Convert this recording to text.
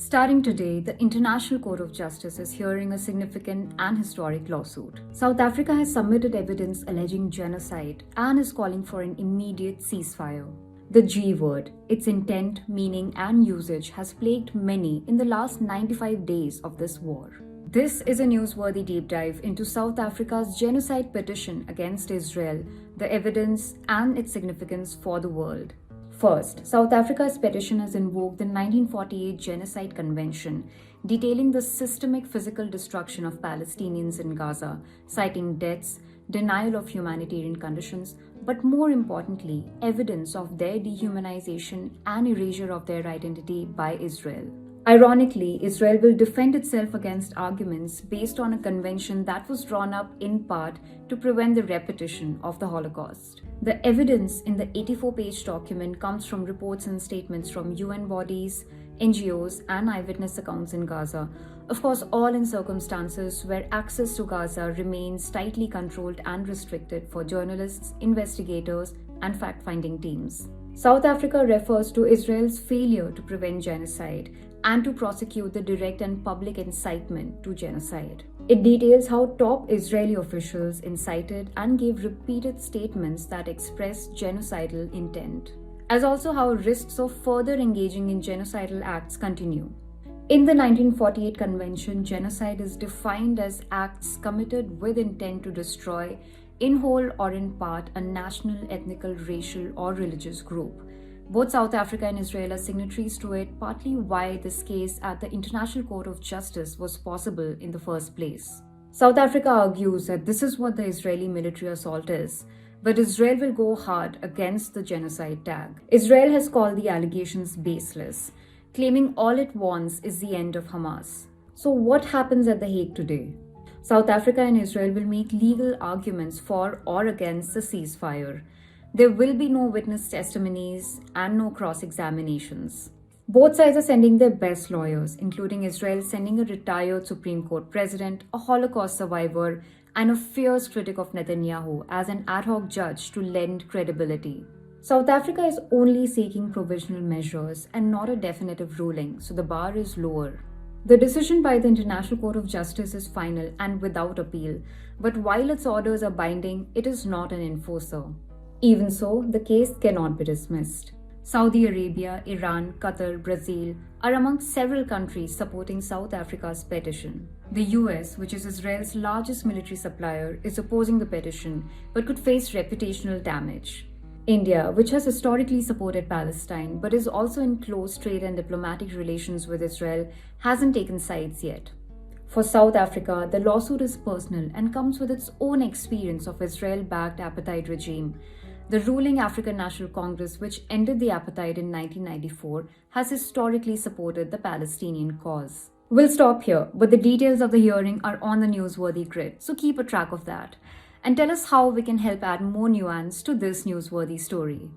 Starting today, the International Court of Justice is hearing a significant and historic lawsuit. South Africa has submitted evidence alleging genocide and is calling for an immediate ceasefire. The G word, its intent, meaning, and usage has plagued many in the last 95 days of this war. This is a newsworthy deep dive into South Africa's genocide petition against Israel, the evidence, and its significance for the world. First, South Africa's petition has invoked the 1948 Genocide Convention, detailing the systemic physical destruction of Palestinians in Gaza, citing deaths, denial of humanitarian conditions, but more importantly, evidence of their dehumanization and erasure of their identity by Israel. Ironically, Israel will defend itself against arguments based on a convention that was drawn up in part to prevent the repetition of the Holocaust. The evidence in the 84-page document comes from reports and statements from UN bodies, NGOs, and eyewitness accounts in Gaza, of course, all in circumstances where access to Gaza remains tightly controlled and restricted for journalists, investigators, and fact-finding teams. South Africa refers to Israel's failure to prevent genocide and to prosecute the direct and public incitement to genocide. It details how top Israeli officials incited and gave repeated statements that expressed genocidal intent, as also how risks of further engaging in genocidal acts continue. In the 1948 Convention, genocide is defined as acts committed with intent to destroy, in whole or in part, a national, ethnical, racial, or religious group. Both South Africa and Israel are signatories to it, partly why this case at the International Court of Justice was possible in the first place. South Africa argues that this is what the Israeli military assault is, but Israel will go hard against the genocide tag. Israel has called the allegations baseless, claiming all it wants is the end of Hamas. So what happens at The Hague today? South Africa and Israel will make legal arguments for or against the ceasefire. There will be no witness testimonies and no cross-examinations. Both sides are sending their best lawyers, including Israel sending a retired Supreme Court president, a Holocaust survivor, and a fierce critic of Netanyahu as an ad hoc judge to lend credibility. South Africa is only seeking provisional measures and not a definitive ruling, so the bar is lower. The decision by the International Court of Justice is final and without appeal, but while its orders are binding, it is not an enforcer. Even so, the case cannot be dismissed. Saudi Arabia, Iran, Qatar, Brazil are among several countries supporting South Africa's petition. The US, which is Israel's largest military supplier, is opposing the petition but could face reputational damage. India, which has historically supported Palestine but is also in close trade and diplomatic relations with Israel, hasn't taken sides yet. For South Africa, the lawsuit is personal and comes with its own experience of Israel-backed apartheid regime. The ruling African National Congress, which ended the apartheid in 1994, has historically supported the Palestinian cause. We'll stop here, but the details of the hearing are on the Newsworthy grid, so keep a track of that. And tell us how we can help add more nuance to this newsworthy story.